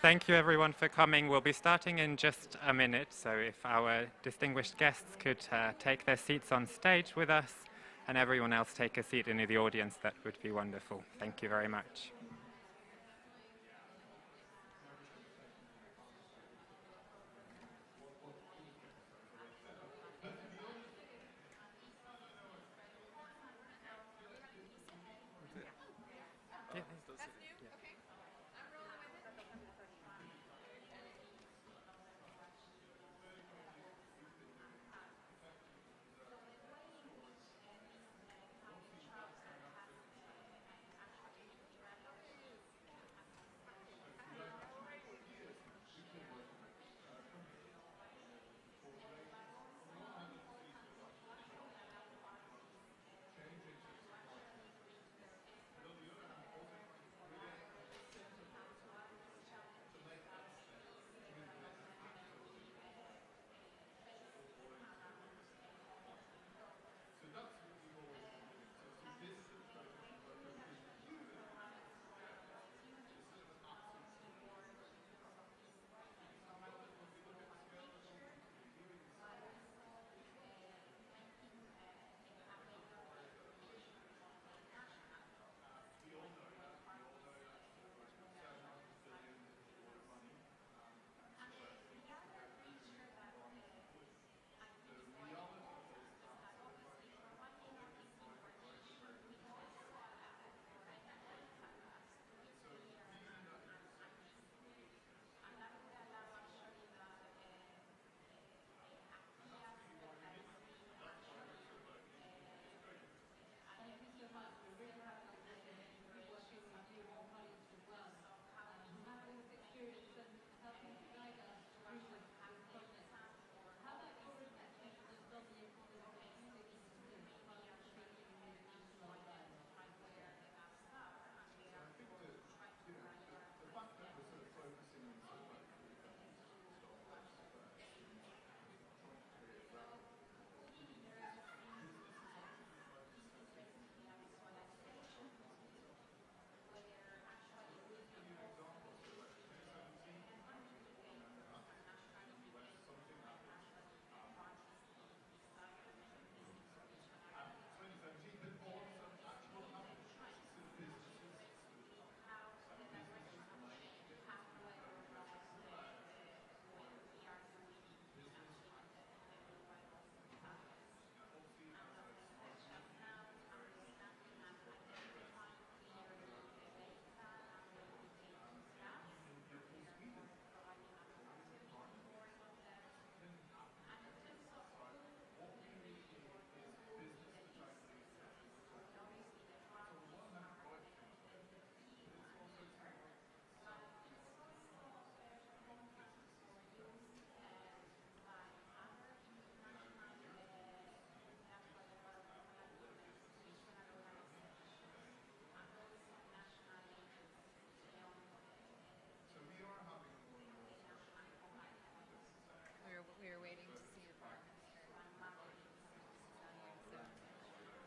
Thank you everyone for coming. We'll be starting in just a minute, so if our distinguished guests could take their seats on stage with us and everyone else take a seat in the audience, that would be wonderful. Thank you very much.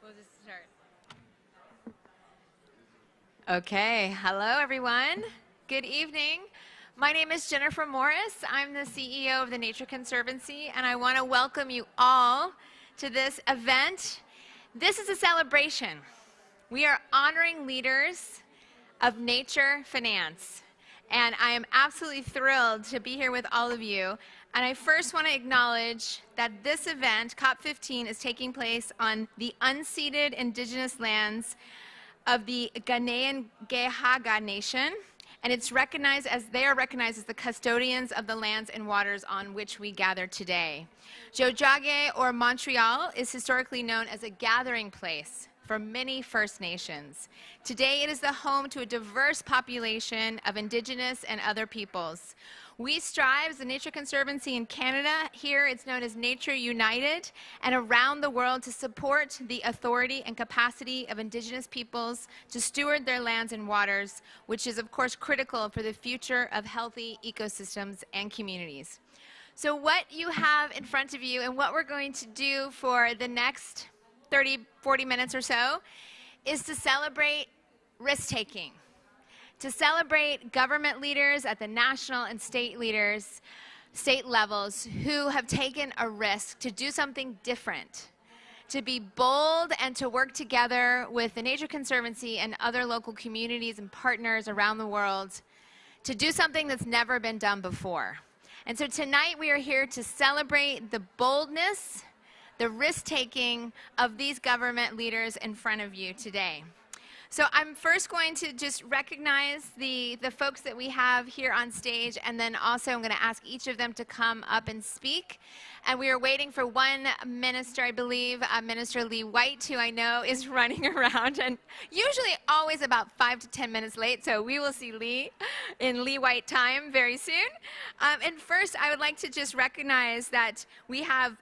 We'll just start. Okay, hello everyone. Good evening. My name is Jennifer Morris. I'm the CEO of the Nature Conservancy, and I want to welcome you all to this event. This is a celebration. We are honoring leaders of nature finance, and I am absolutely thrilled to be here with all of you. And I first want to acknowledge that this event, COP15, is taking place on the unceded indigenous lands of the Ghanaian Gehaga Nation, and it's recognized as, they are recognized as the custodians of the lands and waters on which we gather today. Jojage, or Montreal, is historically known as a gathering place for many First Nations. Today it is the home to a diverse population of Indigenous and other peoples. We strive as the Nature Conservancy in Canada, here it's known as Nature United, and around the world to support the authority and capacity of Indigenous peoples to steward their lands and waters, which is of course critical for the future of healthy ecosystems and communities. So what you have in front of you and what we're going to do for the next 30, 40 minutes or so is to celebrate risk-taking. to celebrate government leaders at the national and state levels who have taken a risk to do something different, to be bold and to work together with the Nature Conservancy and other local communities and partners around the world to do something that's never been done before. And so tonight we are here to celebrate the boldness, the risk-taking of these government leaders in front of you today. So I'm first going to just recognize the folks that we have here on stage, and then also I'm going to ask each of them to come up and speak. And we are waiting for one minister, I believe, Minister Lee White, who I know is running around and usually always about 5 to 10 minutes late, so we will see Lee in Lee White time very soon. And first, I would like to just recognize that we have,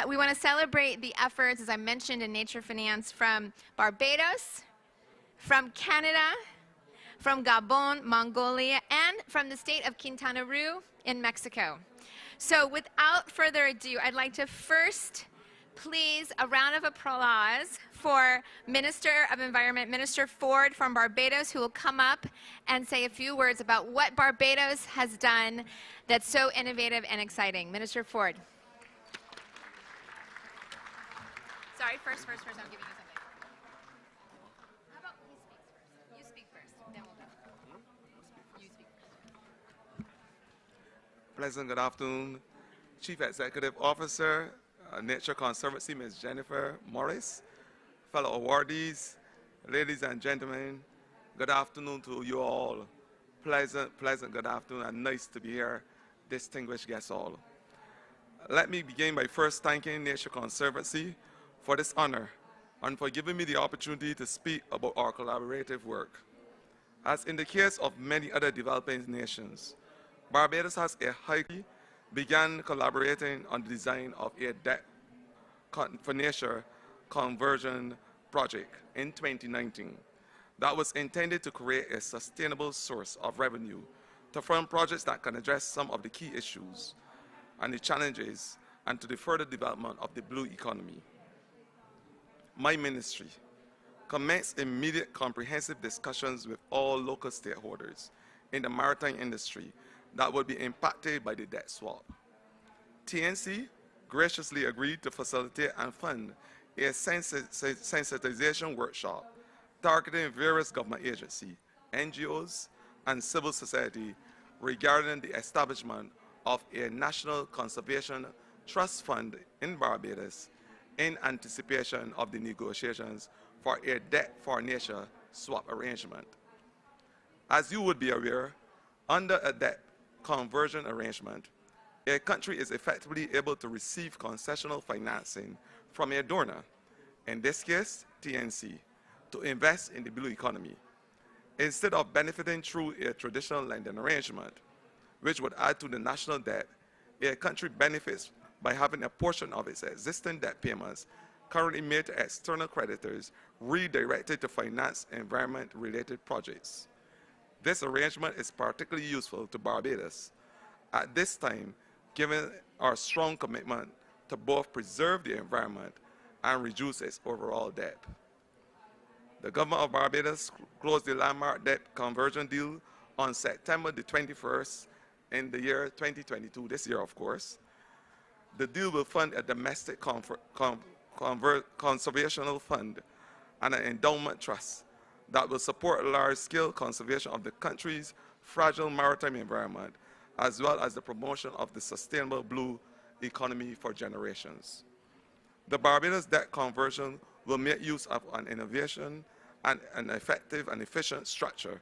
we want to celebrate the efforts, as I mentioned, in nature finance from Barbados, from Canada, from Gabon, Mongolia, and from the state of Quintana Roo in Mexico. So without further ado, I'd like to first please a round of applause for Minister of Environment, Minister Ford from Barbados, who will come up and say a few words about what Barbados has done that's so innovative and exciting. Minister Ford. Sorry, first, I'm giving you something. How about he speaks first? You speak first, then we'll go. You speak first. Pleasant good afternoon, Chief Executive Officer, Nature Conservancy, Ms. Jennifer Morris, fellow awardees, ladies and gentlemen, good afternoon to you all. Pleasant good afternoon, and nice to be here, distinguished guests all. Let me begin by first thanking Nature Conservancy for this honor and for giving me the opportunity to speak about our collaborative work. As in the case of many other developing nations, Barbados has began collaborating on the design of a debt for nature conversion project in 2019 that was intended to create a sustainable source of revenue to fund projects that can address some of the key issues and the challenges and to the further development of the blue economy. My ministry commenced immediate comprehensive discussions with all local stakeholders in the maritime industry that would be impacted by the debt swap. TNC graciously agreed to facilitate and fund a sensitization workshop targeting various government agencies, NGOs, and civil society regarding the establishment of a National Conservation Trust Fund in Barbados in anticipation of the negotiations for a debt for nature swap arrangement. As you would be aware, under a debt conversion arrangement, a country is effectively able to receive concessional financing from a donor, in this case, TNC, to invest in the blue economy, instead of benefiting through a traditional lending arrangement, which would add to the national debt. A country benefits by having a portion of its existing debt payments currently made to external creditors redirected to finance environment-related projects. This arrangement is particularly useful to Barbados at this time, given our strong commitment to both preserve the environment and reduce its overall debt. The government of Barbados closed the landmark debt conversion deal on September the 21st in the year 2022, this year of course. The deal will fund a domestic conservational fund and an endowment trust that will support large-scale conservation of the country's fragile maritime environment, as well as the promotion of the sustainable blue economy for generations. The Barbados debt conversion will make use of an innovation and an effective and efficient structure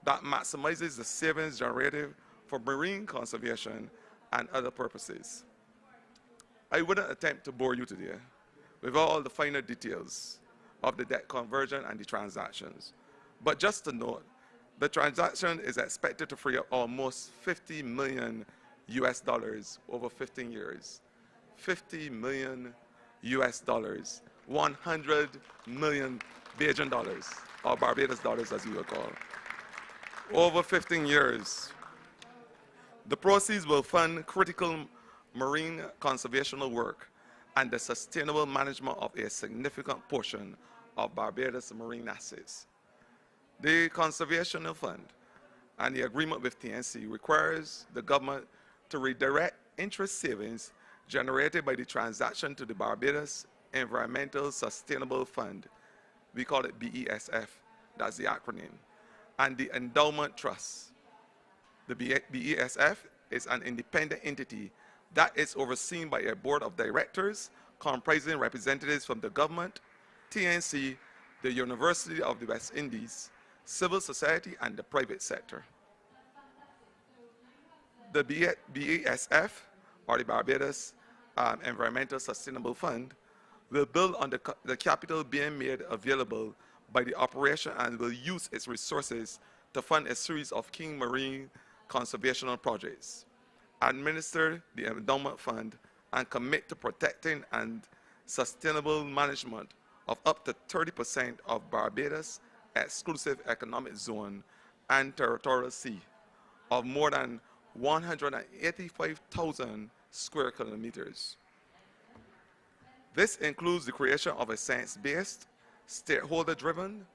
that maximizes the savings generated for marine conservation and other purposes. I wouldn't attempt to bore you today with all the finer details of the debt conversion and the transactions, but just to note, the transaction is expected to free up almost $50 million over 15 years. $50 million, 100 million Bajan dollars, or Barbados dollars as you would call, over 15 years. The proceeds will fund critical marine conservational work and the sustainable management of a significant portion of Barbados' marine assets. The Conservational Fund and the agreement with TNC requires the government to redirect interest savings generated by the transaction to the Barbados Environmental Sustainable Fund. We call it BESF, that's the acronym, and the Endowment Trust. The BESF is an independent entity that is overseen by a board of directors comprising representatives from the government, TNC, the University of the West Indies, civil society, and the private sector. The BESF, or the Barbados Environmental Sustainable Fund, will build on the capital being made available by the operation and will use its resources to fund a series of key marine conservation projects, administer the endowment fund, and commit to protecting and sustainable management of up to 30% of Barbados' exclusive economic zone and territorial sea of more than 185,000 square kilometers. This includes the creation of a science-based, stakeholder-driven,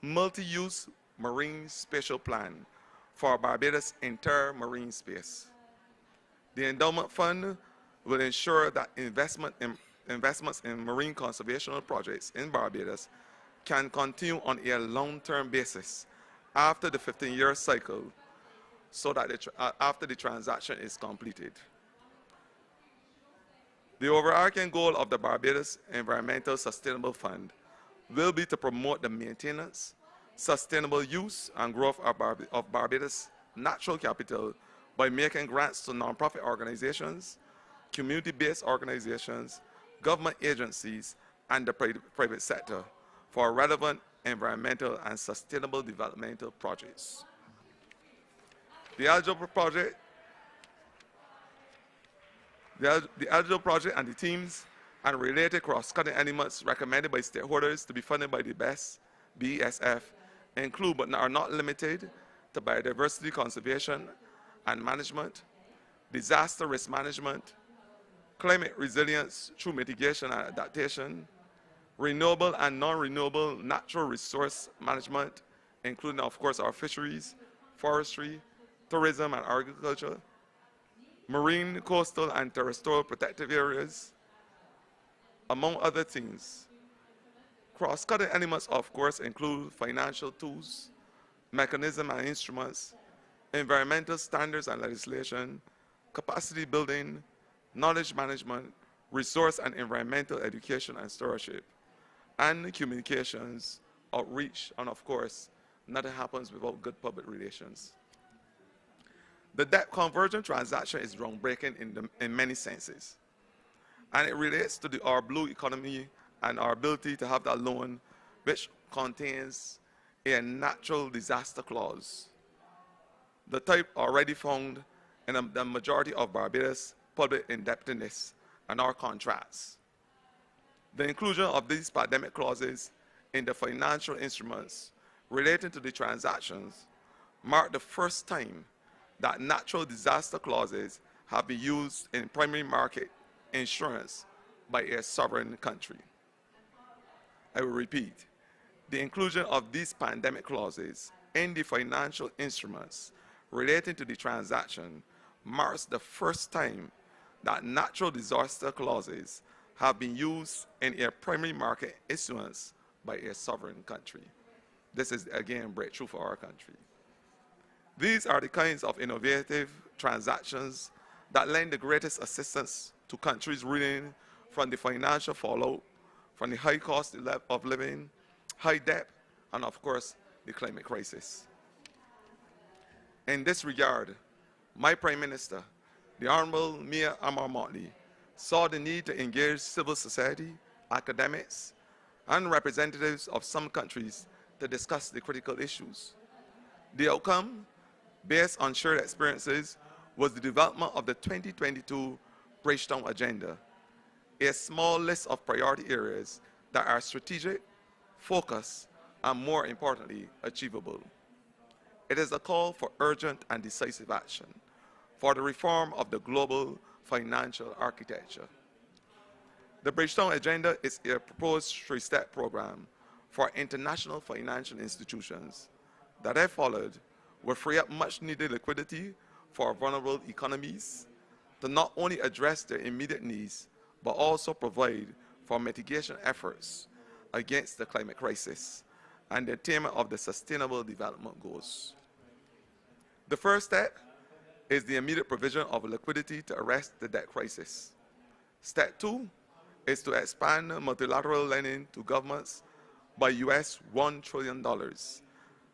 multi-use marine spatial plan for Barbados' entire marine space. The endowment fund will ensure that investments in marine conservation projects in Barbados can continue on a long-term basis after the 15-year cycle, so that after the transaction is completed. The overarching goal of the Barbados Environmental Sustainable Fund will be to promote the maintenance, sustainable use, and growth of Barbados' natural capital by making grants to nonprofit organizations, community-based organizations, government agencies, and the private sector for relevant environmental and sustainable developmental projects. The eligible project and the teams and related cross-cutting elements recommended by stakeholders to be funded by the BESF include but are not limited to biodiversity conservation and management, disaster risk management, climate resilience through mitigation and adaptation, renewable and non-renewable natural resource management, including, of course, our fisheries, forestry, tourism and agriculture, marine, coastal, and terrestrial protective areas, among other things. Cross-cutting elements, of course, include financial tools, mechanisms and instruments, environmental standards and legislation, capacity building, knowledge management, resource and environmental education and stewardship, and communications, outreach, and of course, nothing happens without good public relations. The debt conversion transaction is groundbreaking in many senses, and it relates to our blue economy and our ability to have that loan which contains a natural disaster clause, the type already found in the majority of Barbados' public indebtedness and our contracts. The inclusion of these pandemic clauses in the financial instruments relating to the transactions marked the first time that natural disaster clauses have been used in primary market insurance by a sovereign country. I will repeat, the inclusion of these pandemic clauses in the financial instruments relating to the transaction marks the first time that natural disaster clauses have been used in a primary market issuance by a sovereign country. This is, again, breakthrough for our country. These are the kinds of innovative transactions that lend the greatest assistance to countries reeling from the financial fallout, from the high cost of living, high debt, and of course, the climate crisis. In this regard, my Prime Minister, the Honorable Mia Amar Motley, saw the need to engage civil society, academics, and representatives of some countries to discuss the critical issues. The outcome, based on shared experiences, was the development of the 2022 Bridgetown Agenda, a small list of priority areas that are strategic, focused, and more importantly, achievable. It is a call for urgent and decisive action for the reform of the global financial architecture. The Bridgetown Agenda is a proposed three-step program for international financial institutions that, if followed, will free up much needed liquidity for vulnerable economies to not only address their immediate needs, but also provide for mitigation efforts against the climate crisis and the attainment of the Sustainable Development Goals. The first step is the immediate provision of liquidity to arrest the debt crisis. Step 2 is to expand multilateral lending to governments by US $1 trillion.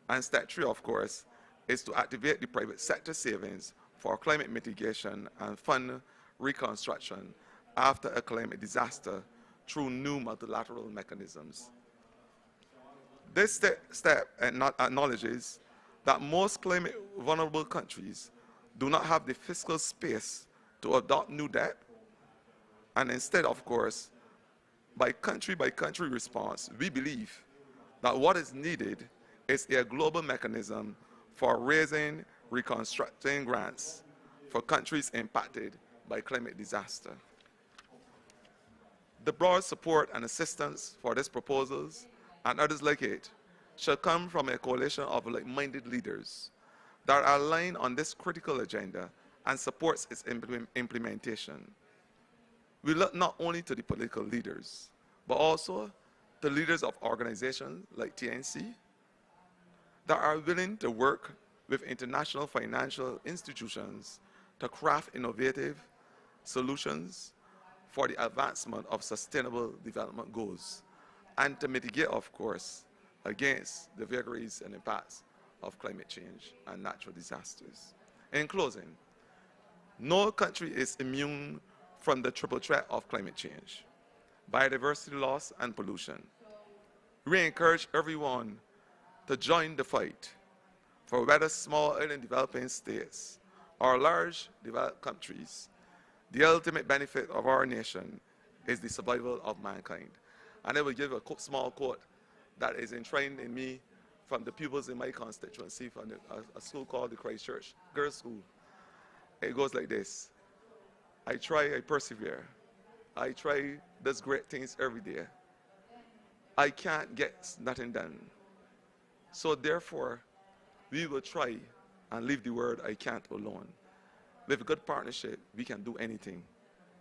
And step 3, of course, is to activate the private sector savings for climate mitigation and fund reconstruction after a climate disaster through new multilateral mechanisms. This step acknowledges that most climate vulnerable countries do not have the fiscal space to adopt new debt, and instead, of course, by country response, we believe that what is needed is a global mechanism for raising, reconstructing grants for countries impacted by climate disaster. The broad support and assistance for these proposals and others like it shall come from a coalition of like-minded leaders that are aligned on this critical agenda and supports its implementation. We look not only to the political leaders, but also the leaders of organizations like TNC that are willing to work with international financial institutions to craft innovative solutions for the advancement of sustainable development goals and to mitigate, of course, against the vagaries and impacts of climate change and natural disasters. In closing, no country is immune from the triple threat of climate change, biodiversity loss, and pollution. We encourage everyone to join the fight for whether small and developing states or large developed countries. The ultimate benefit of our nation is the survival of mankind. And I will give a small quote that is enshrined in me from the pupils in my constituency from a school called the Christchurch Girls' School. It goes like this: I try, I persevere. I try those great things every day. I can't get nothing done. So therefore, we will try and leave the word I can't alone. With a good partnership, we can do anything,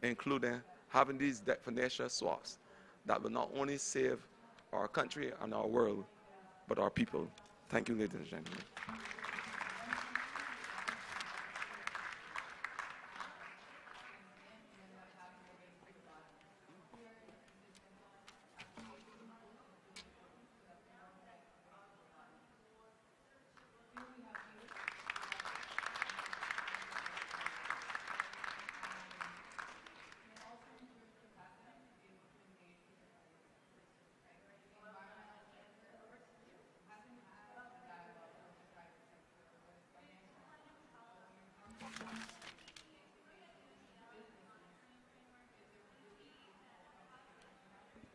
including having these debt financial swaps that will not only save our country and our world, but our people. Thank you, ladies and gentlemen.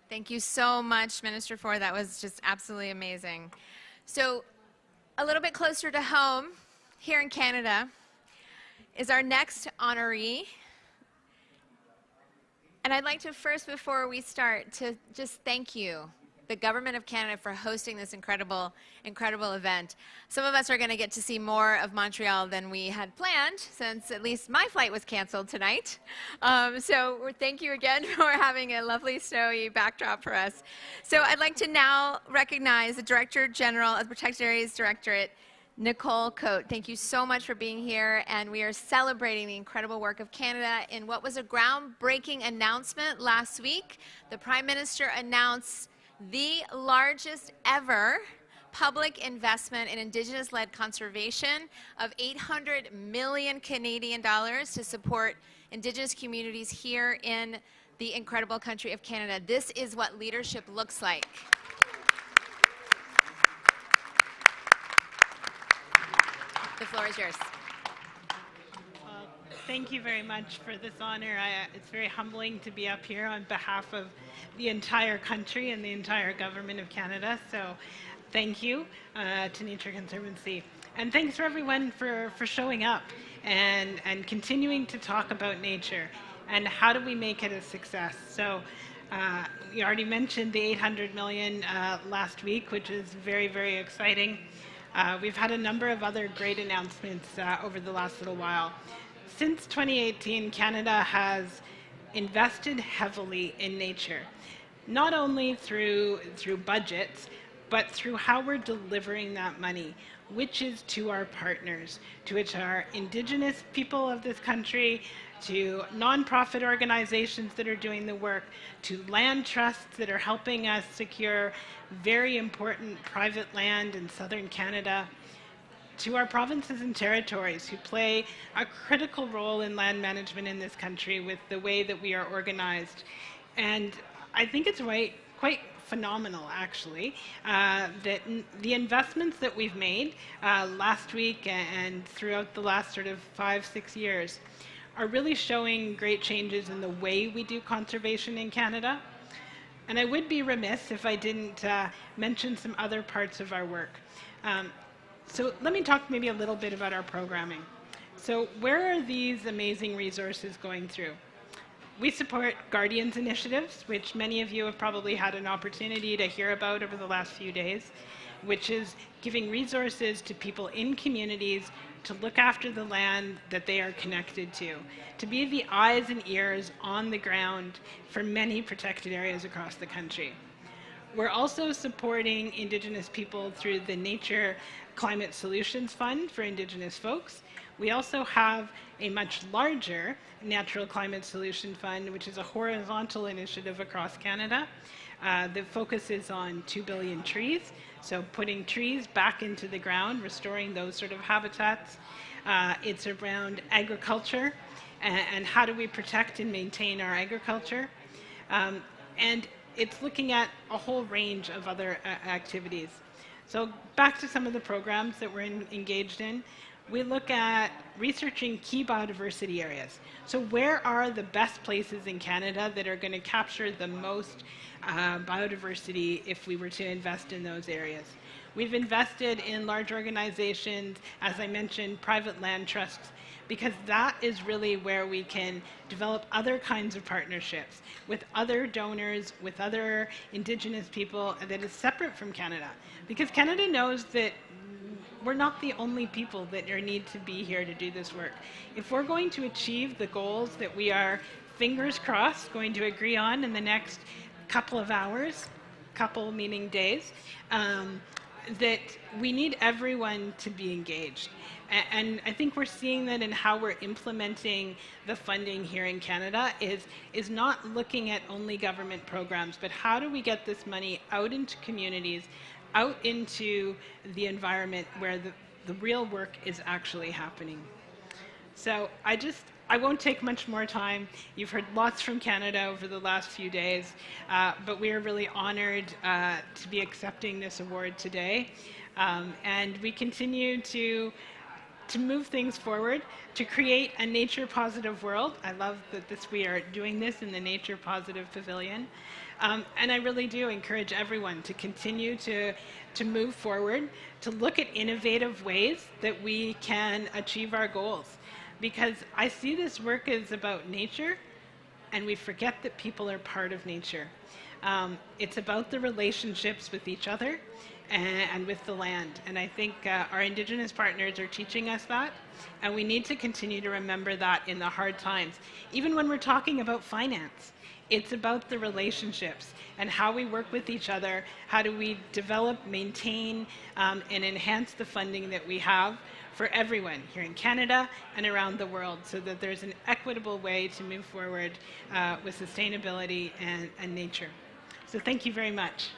Thank you so much, Minister Ford. That was just absolutely amazing. So a little bit closer to home, here in Canada, is our next honoree. And I'd like to first, before we start, to just thank you, the Government of Canada, for hosting this incredible event. Some of us are going to get to see more of Montreal than we had planned, since at least my flight was canceled tonight. So thank you again for having a lovely snowy backdrop for us. So I'd like to now recognize the Director General of the Protected Areas Directorate, Nicole Cote. Thank you so much for being here, and we are celebrating the incredible work of Canada in what was a groundbreaking announcement last week. The Prime Minister announced the largest ever public investment in Indigenous-led conservation of 800 million Canadian dollars to support Indigenous communities here in the incredible country of Canada. This is what leadership looks like. The floor is yours. Thank you very much for this honor. It's very humbling to be up here on behalf of the entire country and the entire Government of Canada. So thank you to Nature Conservancy. And thanks for everyone for showing up and continuing to talk about nature and how do we make it a success. So you already mentioned the 800 million last week, which is very, very exciting. We've had a number of other great announcements over the last little while. Since 2018, Canada has invested heavily in nature, not only through budgets, but through how we're delivering that money, which is to our partners, to which are Indigenous people of this country, to nonprofit organizations that are doing the work, to land trusts that are helping us secure very important private land in southern Canada, to our provinces and territories who play a critical role in land management in this country with the way that we are organized. And I think it's quite phenomenal, actually, that the investments that we've made last week and throughout the last sort of 5-6 years are really showing great changes in the way we do conservation in Canada. And I would be remiss if I didn't mention some other parts of our work. So let me talk maybe a little bit about our programming. So where are these amazing resources going through? We support Guardians initiatives, which many of you have probably had an opportunity to hear about over the last few days, which is giving resources to people in communities to look after the land that they are connected to be the eyes and ears on the ground for many protected areas across the country. We're also supporting Indigenous people through the Nature Climate Solutions Fund for Indigenous folks. We also have a much larger Natural Climate Solution Fund, which is a horizontal initiative across Canada that focuses on 2 billion trees. So putting trees back into the ground, restoring those sort of habitats. It's around agriculture and how do we protect and maintain our agriculture. And it's looking at a whole range of other activities. So back to some of the programs that we're engaged in. We look at researching key biodiversity areas. So where are the best places in Canada that are going to capture the most biodiversity if we were to invest in those areas? We've invested in large organizations, as I mentioned, private land trusts, because that is really where we can develop other kinds of partnerships with other donors, with other Indigenous people that is separate from Canada. Because Canada knows that we're not the only people that need to be here to do this work. If we're going to achieve the goals that we are, fingers crossed, going to agree on in the next couple of hours, couple meaning days, that we need everyone to be engaged. And I think we're seeing that in how we're implementing the funding here in Canada is not looking at only government programs, but how do we get this money out into communities, out into the environment where the real work is actually happening. So I won't take much more time. You've heard lots from Canada over the last few days, but we are really honored to be accepting this award today. And we continue to move things forward, to create a nature-positive world. I love that we are doing this in the Nature Positive Pavilion. And I really do encourage everyone to continue to move forward, to look at innovative ways that we can achieve our goals. Because I see this work as about nature, and we forget that people are part of nature. It's about the relationships with each other and with the land. And I think our Indigenous partners are teaching us that, and we need to continue to remember that in the hard times. Even when we're talking about finance, it's about the relationships and how we work with each other, how do we develop, maintain, and enhance the funding that we have for everyone here in Canada and around the world, so that there's an equitable way to move forward with sustainability and nature. So thank you very much.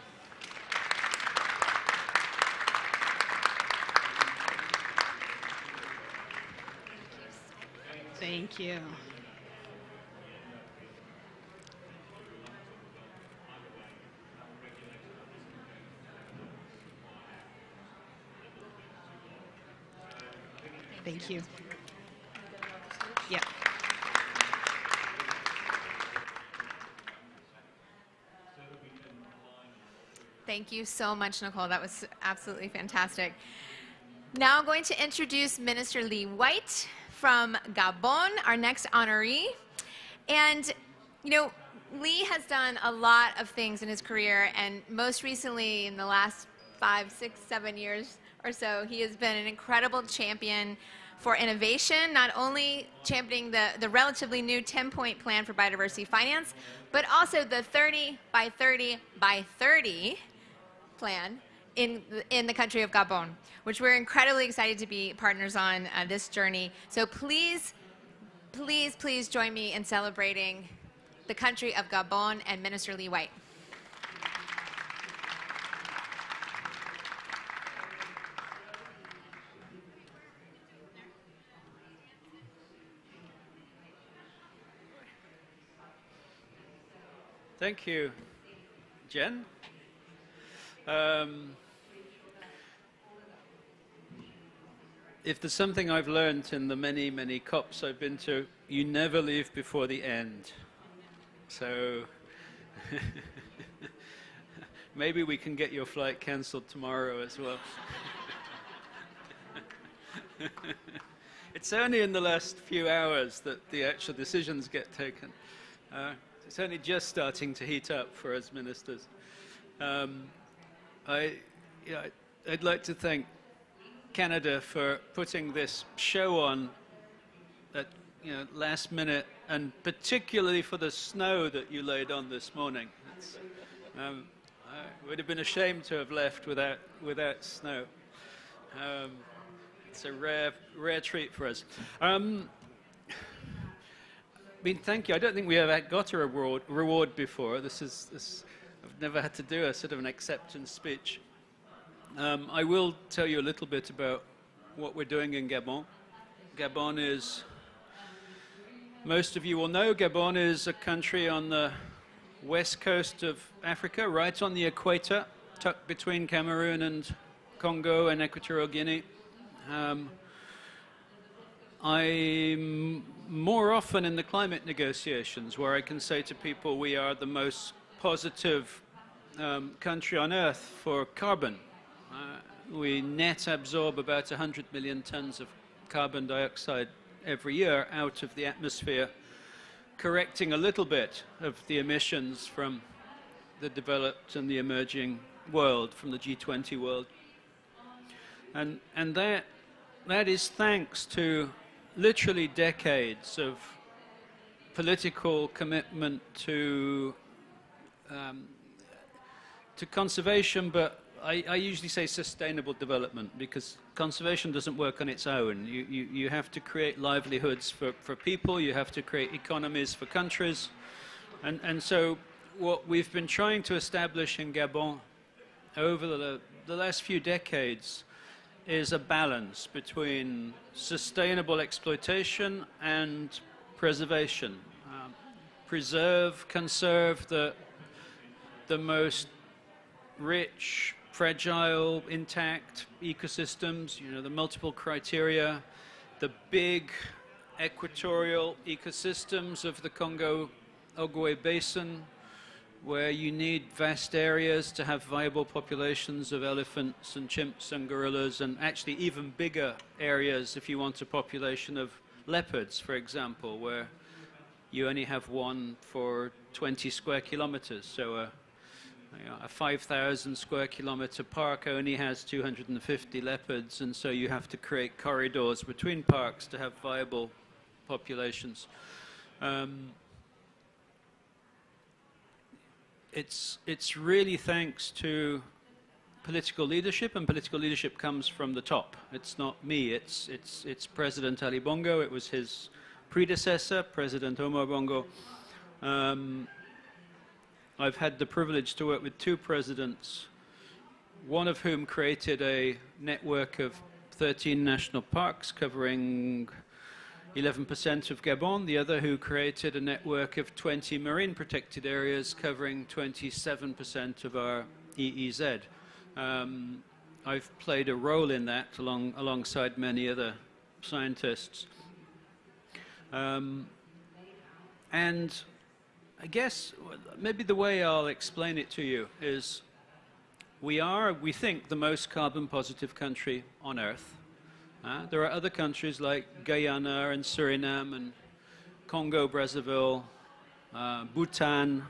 Thank you. Thank you. Yeah. Thank you so much, Nicole. That was absolutely fantastic. Now I'm going to introduce Minister Lee White from Gabon, our next honoree. And, you know, Lee has done a lot of things in his career, and most recently in the last 5, 6, 7 years, or so, he has been an incredible champion for innovation, not only championing the relatively new 10-point plan for biodiversity finance, but also the 30 by 30 by 30 plan in the country of Gabon, which we're incredibly excited to be partners on this journey. So please, please, please join me in celebrating the country of Gabon and Minister Lee White. Thank you, Jen. If there's something I've learned in the many, many COPs I've been to, you never leave before the end. So maybe we can get your flight cancelled tomorrow as well. It's only in the last few hours that the actual decisions get taken. It's only just starting to heat up for us ministers. I'd like to thank Canada for putting this show on at last minute, and particularly for the snow that you laid on this morning. I would have been ashamed to have left without snow. It's a rare treat for us. Thank you. I don't think we have got a reward before. I've never had to do a sort of an acceptance speech. I will tell you a little bit about what we're doing in Gabon. Gabon is, most of you will know, Gabon is a country on the west coast of Africa, right on the equator, tucked between Cameroon and Congo and Equatorial Guinea. I'm more often in the climate negotiations where I can say to people we are the most positive country on earth for carbon. We net absorb about 100 million tons of carbon dioxide every year out of the atmosphere, correcting a little bit of the emissions from the developed and the emerging world, from the G20 world. And that is thanks to literally decades of political commitment to conservation, but I usually say sustainable development, because conservation doesn't work on its own. You have to create livelihoods for people, you have to create economies for countries. And so what we've been trying to establish in Gabon over the last few decades is a balance between sustainable exploitation and preservation. Preserve, conserve the most rich, fragile, intact ecosystems, the multiple criteria, the big equatorial ecosystems of the Congo-Ogooué Basin, where you need vast areas to have viable populations of elephants and chimps and gorillas, and actually even bigger areas if you want a population of leopards, for example, where you only have one for 20 square kilometers. So a 5,000 square kilometer park only has 250 leopards, and so you have to create corridors between parks to have viable populations. It's really thanks to political leadership, and political leadership comes from the top. It's not me, it's President Ali Bongo. It was his predecessor, President Omar Bongo. I've had the privilege to work with two presidents, one of whom created a network of 13 national parks covering 11% of Gabon, the other who created a network of 20 marine protected areas covering 27% of our EEZ. I've played a role in that alongside many other scientists. And I guess maybe the way I'll explain it to you is we think, the most carbon positive country on Earth. There are other countries like Guyana and Suriname and Congo, Brazzaville, Bhutan,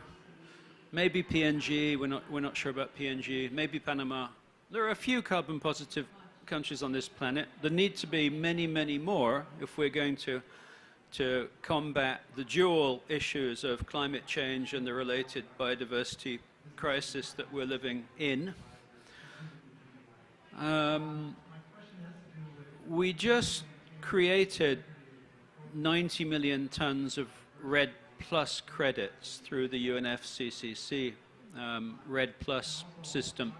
maybe PNG, we're not sure about PNG, maybe Panama. There are a few carbon positive countries on this planet. There need to be many, many more if we're going to combat the dual issues of climate change and the related biodiversity crisis that we're living in. We just created 90 million tons of REDD+ credits through the UNFCCC REDD+ system,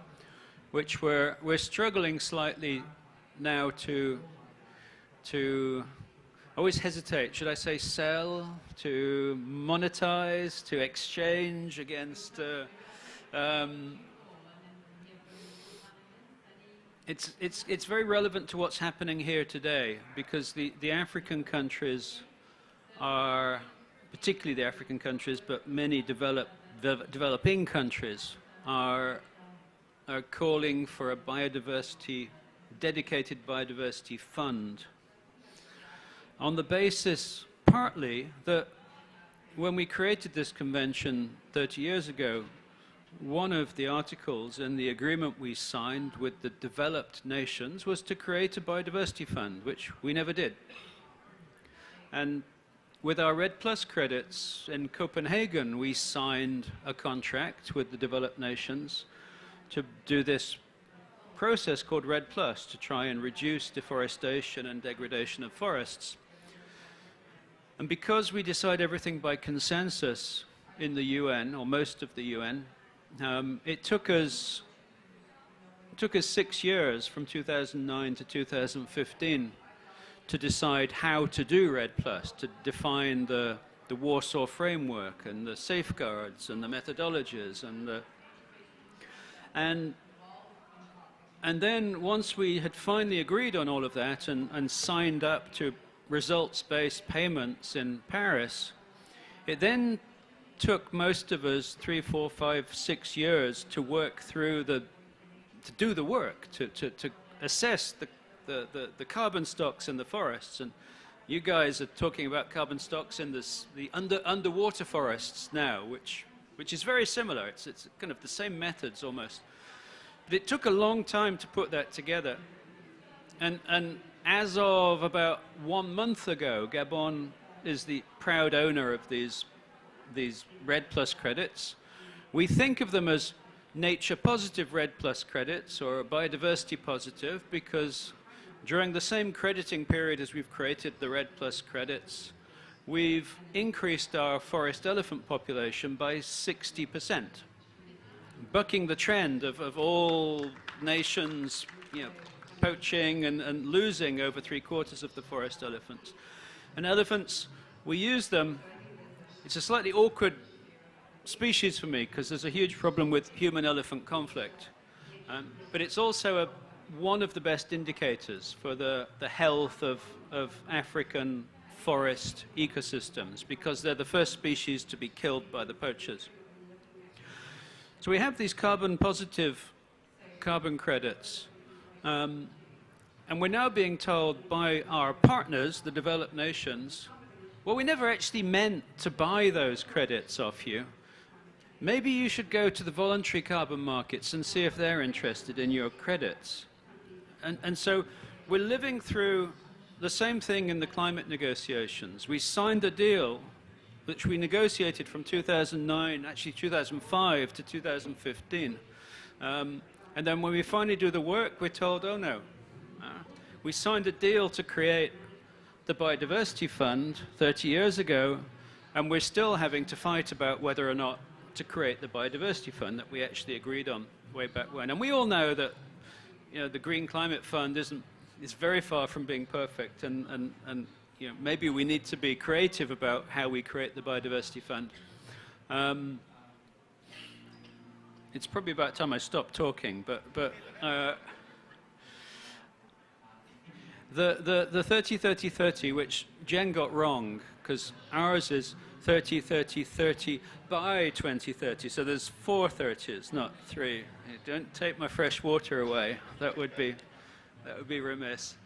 which we're struggling slightly now to I always hesitate, should I say sell, to monetize, to exchange against it's very relevant to what's happening here today, because the African countries are, particularly the African countries, but many developing countries are calling for a dedicated biodiversity fund, on the basis partly that when we created this convention 30 years ago, one of the articles in the agreement we signed with the developed nations was to create a biodiversity fund, which we never did. And with our REDD+ credits in Copenhagen, we signed a contract with the developed nations to do this process called REDD+, to try and reduce deforestation and degradation of forests. And because we decide everything by consensus in the UN, or most of the UN, it took us 6 years, from 2009 to 2015, to decide how to do REDD+, to define the Warsaw Framework and the safeguards and the methodologies and then once we had finally agreed on all of that and signed up to results-based payments in Paris, it then took most of us 3, 4, 5, 6 years to work through to do the work, to assess the carbon stocks in the forests. And you guys are talking about carbon stocks in the underwater forests now, which is very similar. It's kind of the same methods almost. But it took a long time to put that together. And as of about 1 month ago, Gabon is the proud owner of these REDD+ credits. We think of them as nature positive REDD+ credits, or biodiversity positive, because during the same crediting period as we've created the REDD+ credits, we've increased our forest elephant population by 60%, bucking the trend of all nations, poaching and losing over 3/4 of the forest elephants. And elephants, we use them. It's a slightly awkward species for me because there's a huge problem with human-elephant conflict. But it's also one of the best indicators for the health of African forest ecosystems, because they're the first species to be killed by the poachers. So we have these carbon-positive carbon credits. And we're now being told by our partners, the developed nations, well, we never actually meant to buy those credits off you. Maybe you should go to the voluntary carbon markets and see if they're interested in your credits. And so we're living through the same thing in the climate negotiations. We signed a deal which we negotiated from 2009, actually 2005 to 2015. And then when we finally do the work, we're told, oh no. We signed a deal to create the Biodiversity Fund 30 years ago, and we're still having to fight about whether or not to create the Biodiversity Fund that we actually agreed on way back when. And we all know that the Green Climate Fund is very far from being perfect, and maybe we need to be creative about how we create the Biodiversity Fund. It's probably about time I stopped talking, but the 30-30-30, which Jen got wrong, because ours is 30-30-30 by 2030, so there's 4 30s, not 3. Don't take my fresh water away. That would be remiss.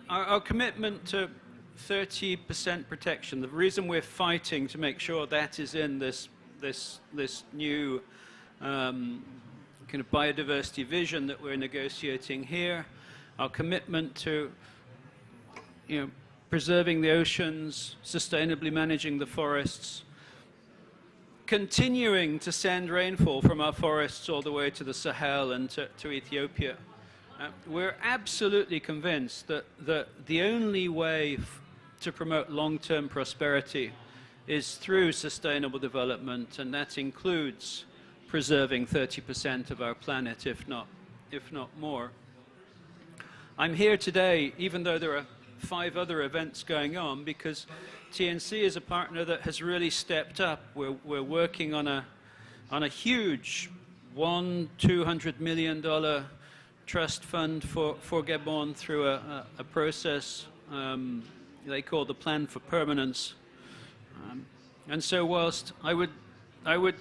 Our commitment to 30% protection, the reason we're fighting to make sure that is in this new kind of biodiversity vision that we're negotiating here, our commitment to preserving the oceans, sustainably managing the forests, continuing to send rainfall from our forests all the way to the Sahel and to Ethiopia. We're absolutely convinced that the only way to promote long-term prosperity is through sustainable development, and that includes preserving 30% of our planet, if not more. I'm here today, even though there are 5 other events going on, because TNC is a partner that has really stepped up. We're working on a huge $200 million trust fund for Gabon through a process they call the Plan for Permanence. And so whilst I would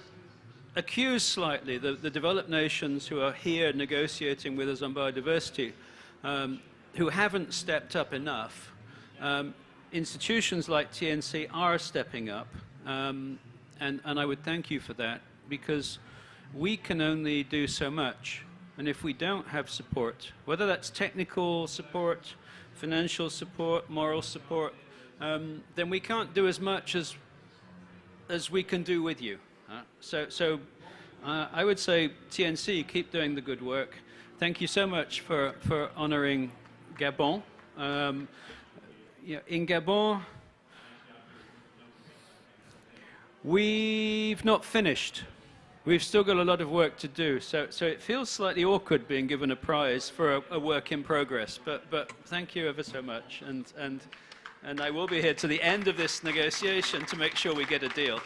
accuse slightly the developed nations who are here negotiating with us on biodiversity, who haven't stepped up enough, institutions like TNC are stepping up, and I would thank you for that, because we can only do so much. And if we don't have support, whether that's technical support, financial support, moral support, then we can't do as much as we can do with you. So I would say, TNC, keep doing the good work. Thank you so much for honoring Gabon. In Gabon, we've not finished. We've still got a lot of work to do, so it feels slightly awkward being given a prize for a work in progress, but thank you ever so much, and I will be here to the end of this negotiation to make sure we get a deal.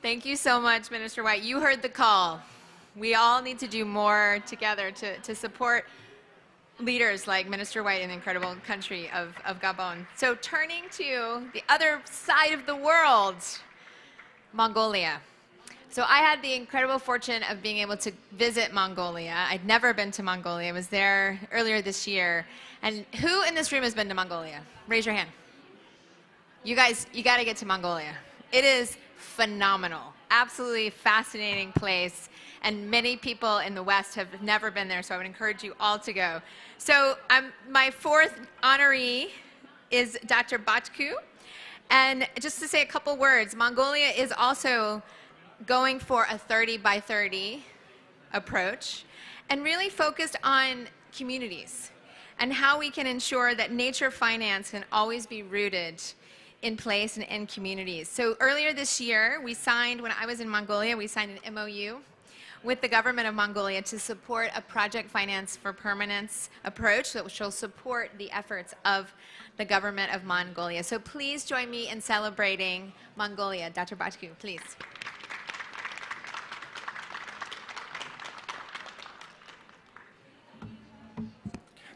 Thank you so much, Minister White. You heard the call. We all need to do more together to support leaders like Minister White in the incredible country of Gabon. So turning to the other side of the world, Mongolia. So I had the incredible fortune of being able to visit Mongolia. I'd never been to Mongolia. I was there earlier this year. And who in this room has been to Mongolia? Raise your hand. You guys, you got to get to Mongolia. It is phenomenal, absolutely fascinating place, and many people in the West have never been there, so I would encourage you all to go. So my 4th honoree is Dr. Batku, and just to say a couple words, Mongolia is also going for a 30 by 30 approach and really focused on communities and how we can ensure that nature finance can always be rooted in place and in communities. So earlier this year, we signed, when I was in Mongolia, we signed an MOU with the government of Mongolia to support a project finance for permanence approach that will support the efforts of the government of Mongolia. So please join me in celebrating Mongolia. Dr. Batku, please.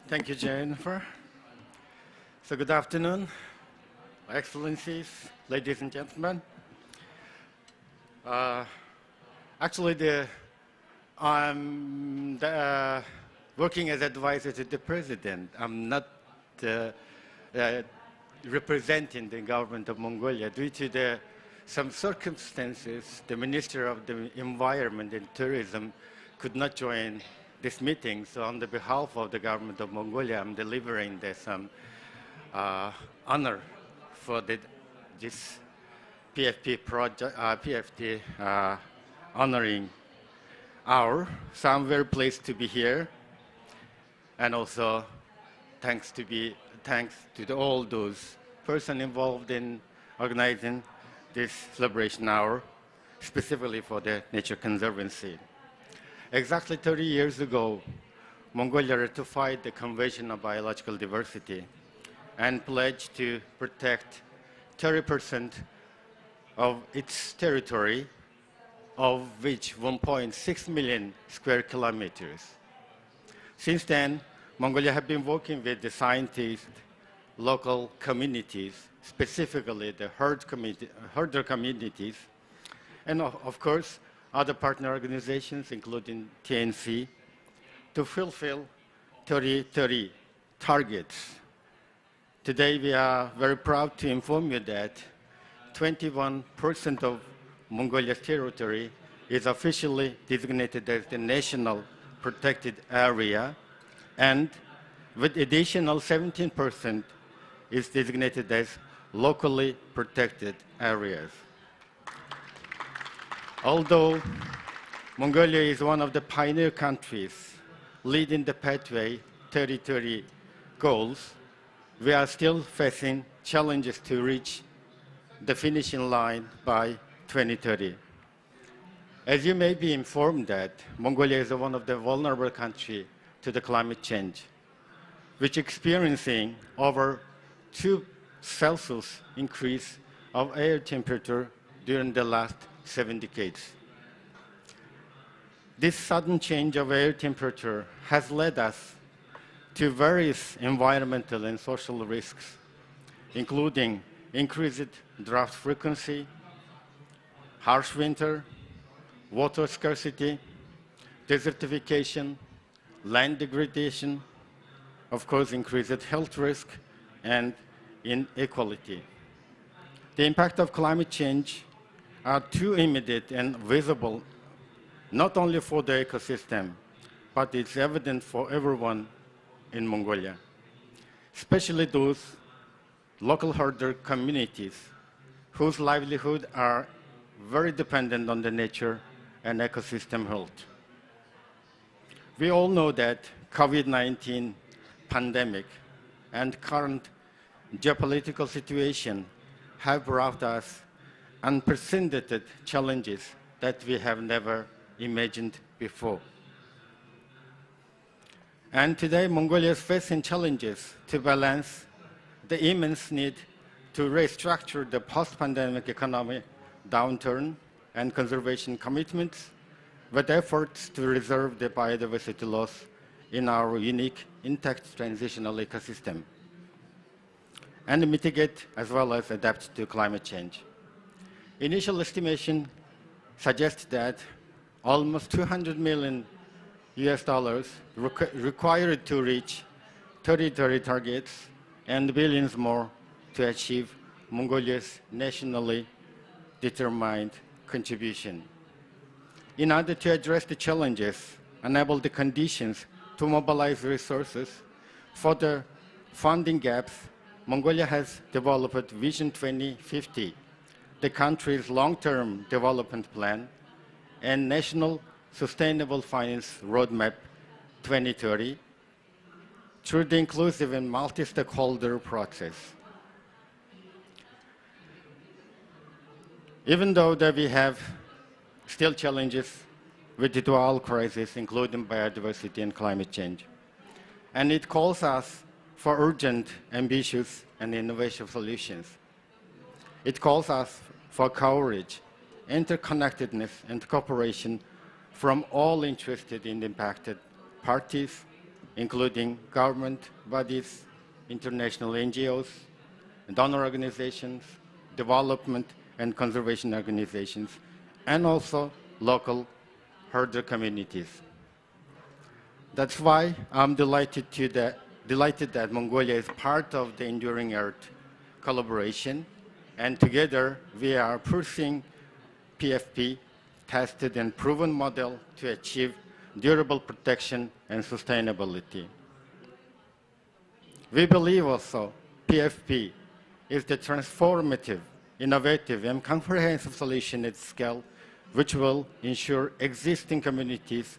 Thank you, Jennifer. So good afternoon, Excellencies, ladies and gentlemen. Actually, I'm working as advisor to the president. I'm not representing the government of Mongolia. Due to some circumstances, the Minister of the Environment and Tourism could not join this meeting. So on the behalf of the government of Mongolia, I'm delivering some honor for this PFP project, PFT honoring hour. So I'm very pleased to be here, and also thanks to all those persons involved in organizing this celebration hour, specifically for the Nature Conservancy. Exactly 30 years ago, Mongolia ratified the Convention on Biological Diversity and pledged to protect 30% of its territory of which 1.6 million square kilometers. Since then, Mongolia has been working with the scientists, local communities, specifically the herder communities, and of course, other partner organizations, including TNC, to fulfill 30-30 targets. Today, we are very proud to inform you that 21% of Mongolia's territory is officially designated as the national protected area, and with additional 17% is designated as locally protected areas. Although Mongolia is one of the pioneer countries leading the pathway 30-30 goals, we are still facing challenges to reach the finishing line by 2030. As you may be informed that Mongolia is one of the vulnerable countries to the climate change, which experiencing over 2 Celsius increase of air temperature during the last 7 decades. This sudden change of air temperature has led us to various environmental and social risks, including increased drought frequency, harsh winter, water scarcity, desertification, land degradation, of course, increased health risk, and inequality. The impact of climate change are too immediate and visible, not only for the ecosystem, but it's evident for everyone in Mongolia, especially those local herder communities whose livelihood are very dependent on the nature and ecosystem health. We all know that COVID-19 pandemic and current geopolitical situation have brought us unprecedented challenges that we have never imagined before. And today, Mongolia is facing challenges to balance the immense need to restructure the post-pandemic economic downturn and conservation commitments with efforts to reserve the biodiversity loss in our unique, intact transitional ecosystem and mitigate as well as adapt to climate change. Initial estimation suggests that almost $200 million required to reach 30-30 targets and billions more to achieve Mongolia's nationally determined contribution. In order to address the challenges, enable the conditions to mobilize resources for the funding gaps, Mongolia has developed Vision 2050, the country's long-term development plan, and National Sustainable Finance Roadmap 2030 through the inclusive and multi-stakeholder process. Even though that we have still challenges with the dual crisis, including biodiversity and climate change, and it calls us for urgent, ambitious, and innovative solutions. It calls us for courage, interconnectedness, and cooperation from all interested in impacted parties, including government bodies, international NGOs, donor organizations, development and conservation organizations, and also local herder communities. That's why I'm delighted that Mongolia is part of the Enduring Earth collaboration, and together we are pursuing PFP, tested and proven model to achieve durable protection and sustainability. We believe also PFP is the transformative, innovative, and comprehensive solution at scale, which will ensure existing communities'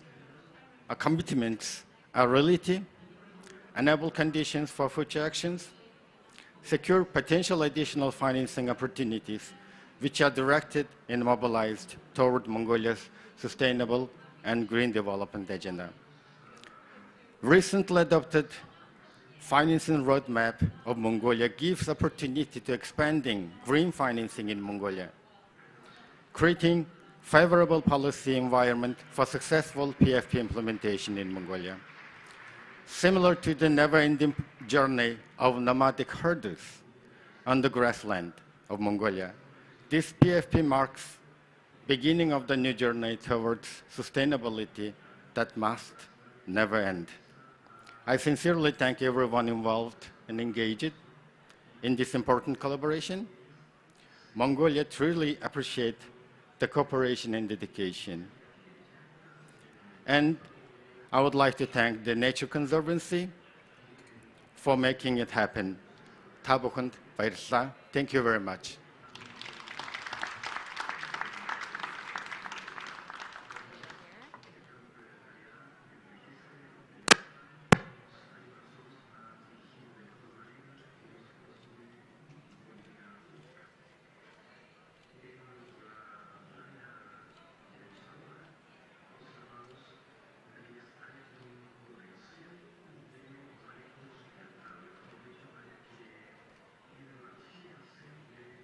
commitments are reality, enable conditions for future actions, secure potential additional financing opportunities, which are directed and mobilized toward Mongolia's sustainable and green development agenda. Recently adopted financing roadmap of Mongolia gives opportunity to expanding green financing in Mongolia, creating favorable policy environment for successful PFP implementation in Mongolia. Similar to the never-ending journey of nomadic herders on the grassland of Mongolia, this PFP marks beginning of the new journey towards sustainability that must never end. I sincerely thank everyone involved and engaged in this important collaboration. Mongolia truly appreciates the cooperation and dedication. And I would like to thank the Nature Conservancy for making it happen. Tabukund Vairsa, thank you very much.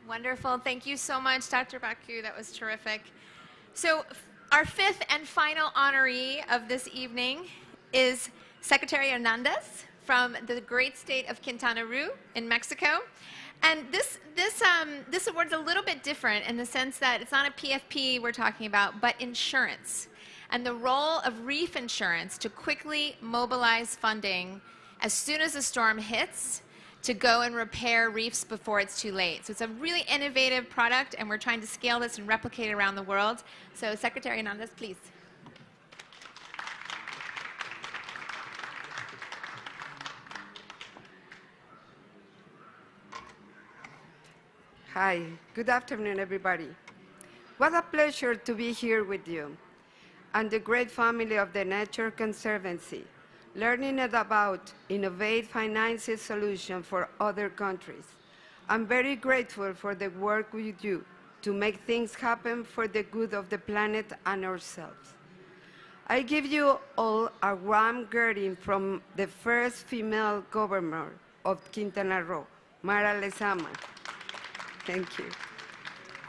Wonderful. Thank you so much, Dr. Baku. That was terrific. So our fifth and final honoree of this evening is Secretary Hernandez from the great state of Quintana Roo in Mexico. And this award's a little bit different in the sense that it's not a PFP we're talking about, but insurance and the role of reef insurance to quickly mobilize funding as soon as a storm hits to go and repair reefs before it's too late. So it's a really innovative product, and we're trying to scale this and replicate it around the world. So Secretary Hernandez, please. Hi, good afternoon, everybody. What a pleasure to be here with you and the great family of the Nature Conservancy, learning about innovative financing solutions for other countries. I'm very grateful for the work we do to make things happen for the good of the planet and ourselves. I give you all a warm greeting from the first female governor of Quintana Roo, Mara Lezama. Thank you.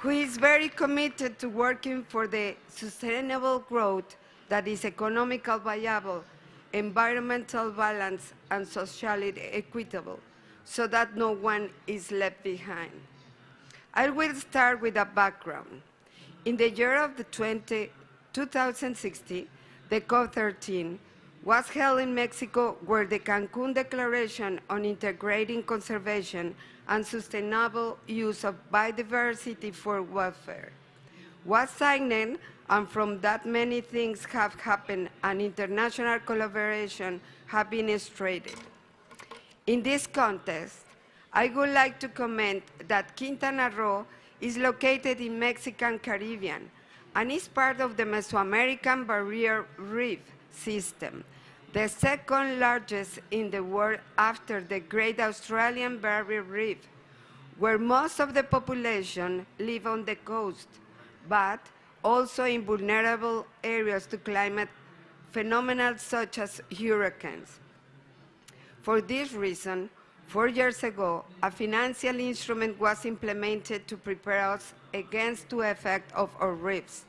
Who is very committed to working for the sustainable growth that is economically viable, environmental balance, and socially equitable, so that no one is left behind. I will start with a background. In the year of the 2016, the COP13 was held in Mexico, where the Cancun Declaration on Integrating Conservation and Sustainable Use of Biodiversity for Welfare was signed, and from that many things have happened and international collaboration have been illustrated. In this context, I would like to comment that Quintana Roo is located in Mexican Caribbean and is part of the Mesoamerican Barrier Reef System, the second largest in the world after the Great Australian Barrier Reef, where most of the population live on the coast, but also in vulnerable areas to climate phenomena such as hurricanes. For this reason, 4 years ago, a financial instrument was implemented to prepare us against the effect of our reefs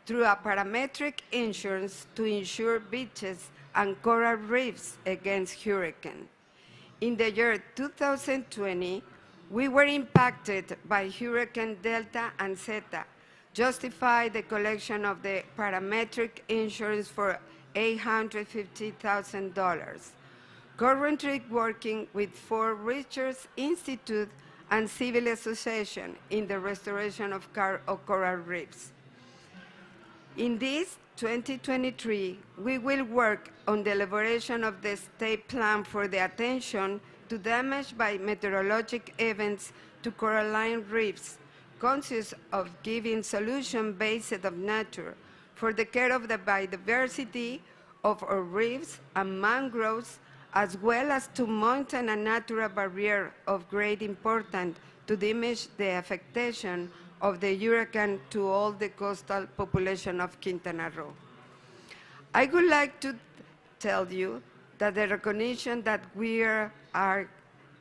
through a parametric insurance to insure beaches and coral reefs against hurricane. In the year 2020, we were impacted by Hurricane Delta and Zeta, justify the collection of the parametric insurance for $850,000. Currently working with 4 research institutes and civil associations in the restoration of coral reefs. In this 2023, we will work on the elaboration of the state plan for the attention to damage by meteorologic events to coralline reefs, conscious of giving solutions based on nature for the care of the biodiversity of our reefs and mangroves, as well as to maintain a natural barrier of great importance to diminish the affectation of the hurricane to all the coastal population of Quintana Roo. I would like to tell you that the recognition that we are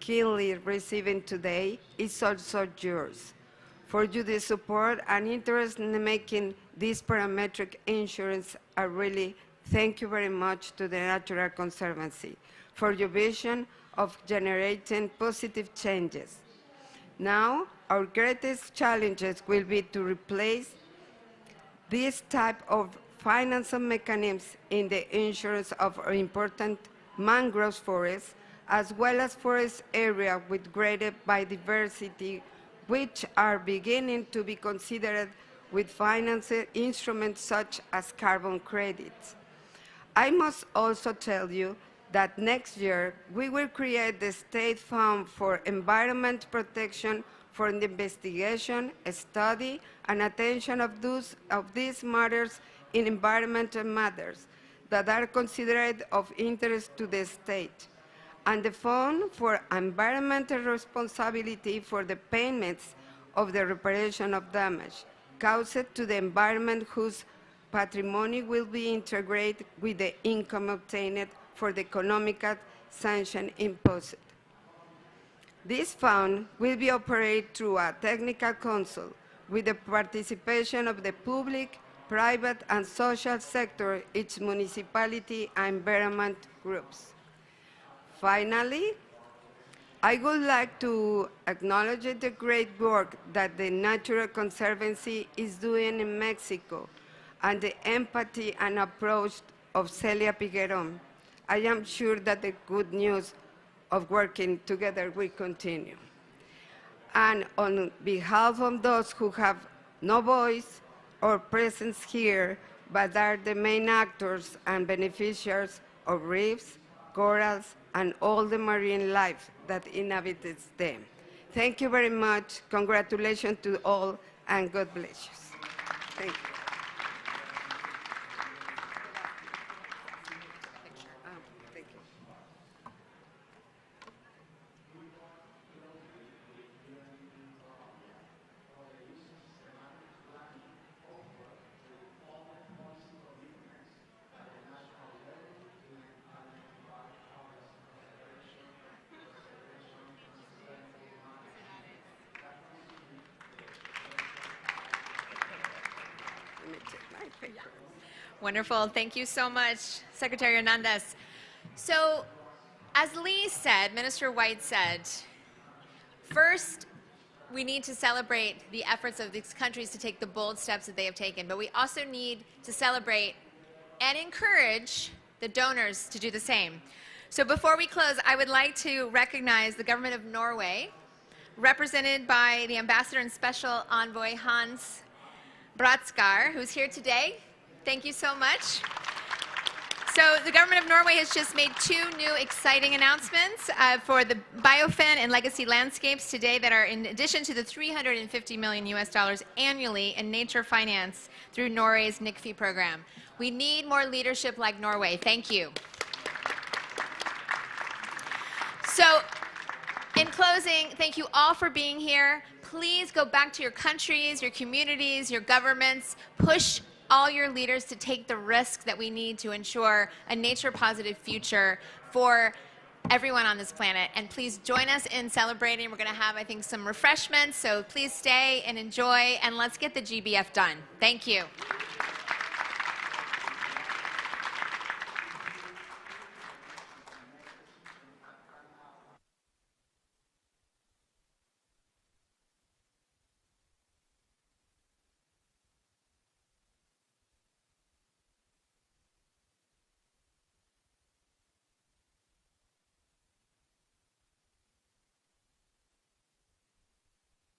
keenly receiving today is also yours. for your support and interest in making this parametric insurance a really thank you very much to the Nature Conservancy for your vision of generating positive changes. Now, our greatest challenges will be to replace this type of financial mechanisms in the insurance of our important mangrove forests, as well as forest areas with greater biodiversity, which are beginning to be considered with financial instruments such as carbon credits. I must also tell you that next year we will create the State Fund for Environment Protection for the investigation, study, and attention of these matters in environmental matters that are considered of interest to the state, and the Fund for Environmental Responsibility for the payments of the reparation of damage caused to the environment whose patrimony will be integrated with the income obtained for the economic sanction imposed. This fund will be operated through a technical council with the participation of the public, private, and social sector, its municipality and environment groups. Finally, I would like to acknowledge the great work that the Nature Conservancy is doing in Mexico and the empathy and approach of Celia Pigueron. I am sure that the good news of working together will continue. And on behalf of those who have no voice or presence here, but are the main actors and beneficiaries of reefs, corals, and all the marine life that inhabits them. Thank you very much. Congratulations to all, and God bless you. Thank you. Thank you. Let me check my paper. Wonderful. Thank you so much, Secretary Hernandez. So, as Lee said, Minister White said, first, we need to celebrate the efforts of these countries to take the bold steps that they have taken, but we also need to celebrate and encourage the donors to do the same. So before we close, I would like to recognize the government of Norway, represented by the Ambassador and Special Envoy Hans Bratskar, who's here today. Thank you so much. So the government of Norway has just made 2 new exciting announcements for the biofin and legacy landscapes today that are in addition to the $350 million annually in nature finance through Norway's NICFI program. We need more leadership like Norway. Thank you. So in closing, thank you all for being here. Please go back to your countries, your communities, your governments. Push all your leaders to take the risk that we need to ensure a nature-positive future for everyone on this planet. And please join us in celebrating. We're going to have, I think, some refreshments. So please stay and enjoy, and let's get the GBF done. Thank you.